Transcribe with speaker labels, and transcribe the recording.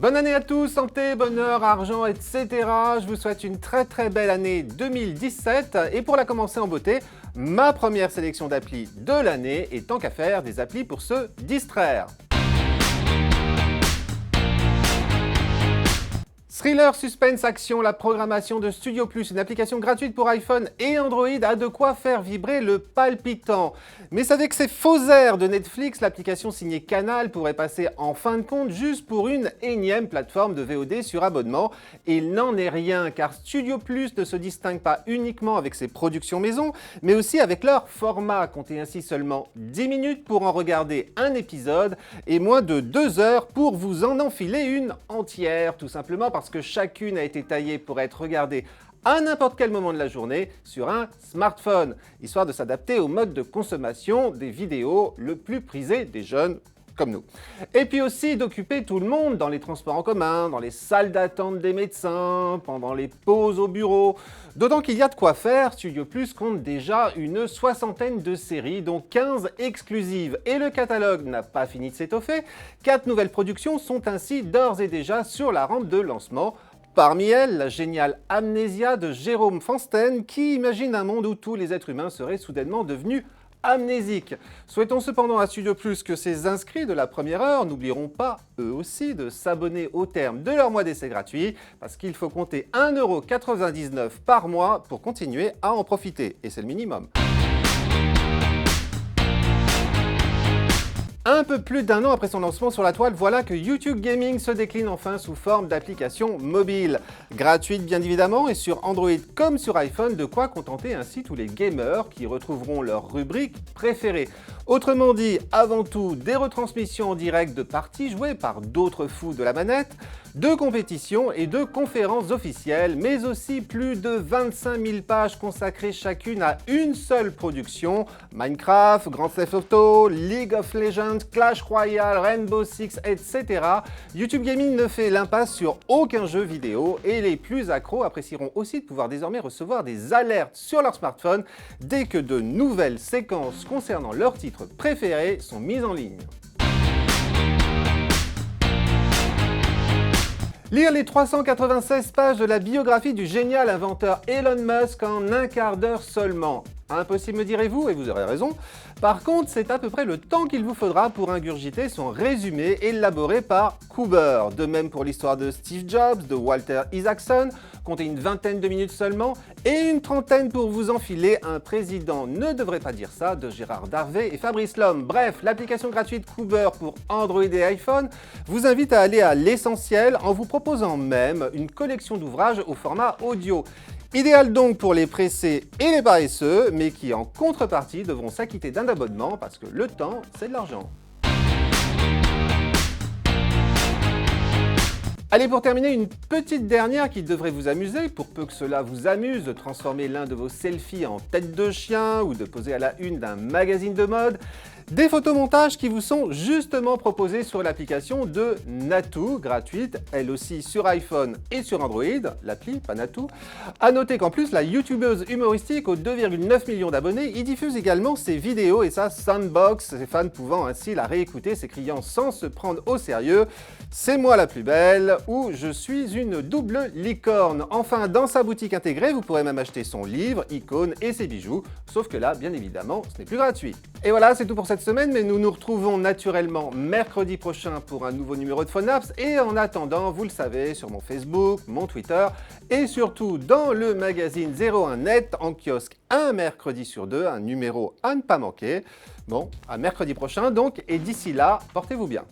Speaker 1: Bonne année à tous, santé, bonheur, argent, etc. Je vous souhaite une très belle année 2017 et pour la commencer en beauté, ma première sélection d'applis de l'année et tant qu'à faire, des applis pour se distraire. Thriller, suspense, action, la programmation de Studio Plus, une application gratuite pour iPhone et Android a de quoi faire vibrer le palpitant. Mais savez que ces faux airs de Netflix, l'application signée Canal pourrait passer en fin de compte juste pour une énième plateforme de VOD sur abonnement. Et il n'en est rien car Studio Plus ne se distingue pas uniquement avec ses productions maison, mais aussi avec leur format. Comptez ainsi seulement 10 minutes pour en regarder un épisode et moins de 2 heures pour vous en enfiler une entière, tout simplement parce que chacune a été taillée pour être regardée à n'importe quel moment de la journée sur un smartphone, histoire de s'adapter au mode de consommation des vidéos le plus prisé des jeunes comme nous. Et puis aussi d'occuper tout le monde dans les transports en commun, dans les salles d'attente des médecins, pendant les pauses au bureau. D'autant qu'il y a de quoi faire, Studio Plus compte déjà une 60aine de séries, dont 15 exclusives. Et le catalogue n'a pas fini de s'étoffer. 4 nouvelles productions sont ainsi d'ores et déjà sur la rampe de lancement. Parmi elles, la géniale Amnésia de Jérôme Fansten, qui imagine un monde où tous les êtres humains seraient soudainement devenus amnésiques. Souhaitons cependant à Studio Plus que ces inscrits de la première heure n'oublieront pas, eux aussi, de s'abonner au terme de leur mois d'essai gratuit, parce qu'il faut compter 1,99 € par mois pour continuer à en profiter, et c'est le minimum. Un peu plus d'1 an après son lancement sur la toile, voilà que YouTube Gaming se décline enfin sous forme d'application mobile. Gratuite bien évidemment et sur Android comme sur iPhone, de quoi contenter ainsi tous les gamers qui retrouveront leur rubrique préférée. Autrement dit, avant tout, des retransmissions en direct de parties jouées par d'autres fous de la manette, de compétitions et de conférences officielles, mais aussi plus de 25 000 pages consacrées chacune à une seule production, Minecraft, Grand Theft Auto, League of Legends, Clash Royale, Rainbow Six, etc. YouTube Gaming ne fait l'impasse sur aucun jeu vidéo et les plus accros apprécieront aussi de pouvoir désormais recevoir des alertes sur leur smartphone dès que de nouvelles séquences concernant leurs titres préférés sont mises en ligne. Lire les 396 pages de la biographie du génial inventeur Elon Musk en un quart d'heure seulement. Impossible me direz-vous, et vous aurez raison. Par contre, c'est à peu près le temps qu'il vous faudra pour ingurgiter son résumé élaboré par Cooper. De même pour l'histoire de Steve Jobs, de Walter Isaacson, comptez une vingtaine de minutes seulement, et une trentaine pour vous enfiler un président ne devrait pas dire ça de Gérard Darvé et Fabrice Lhomme. Bref, l'application gratuite Cooper pour Android et iPhone vous invite à aller à l'essentiel en vous proposant même une collection d'ouvrages au format audio. Idéal donc pour les pressés et les paresseux, mais qui en contrepartie devront s'acquitter d'un abonnement parce que le temps, c'est de l'argent. Allez, pour terminer, une petite dernière qui devrait vous amuser, pour peu que cela vous amuse de transformer l'un de vos selfies en tête de chien ou de poser à la une d'un magazine de mode. Des photomontages qui vous sont justement proposés sur l'application de Natou, gratuite, elle aussi sur iPhone et sur Android, l'appli, pas Natou. A noter qu'en plus, la youtubeuse humoristique aux 2,9 millions d'abonnés y diffuse également ses vidéos et sa soundbox, ses fans pouvant ainsi la réécouter, s'écriant sans se prendre au sérieux « C'est moi la plus belle » ou « Je suis une double licorne ». Enfin, dans sa boutique intégrée, vous pourrez même acheter son livre, icônes et ses bijoux, sauf que là, bien évidemment, ce n'est plus gratuit. Et voilà, c'est tout pour cette semaine, mais nous nous retrouvons naturellement mercredi prochain pour un nouveau numéro de Phonaps et en attendant, vous le savez, sur mon Facebook, mon Twitter et surtout dans le magazine 01net en kiosque un mercredi sur 2, un numéro à ne pas manquer. Bon, à mercredi prochain donc, et d'ici là, portez-vous bien.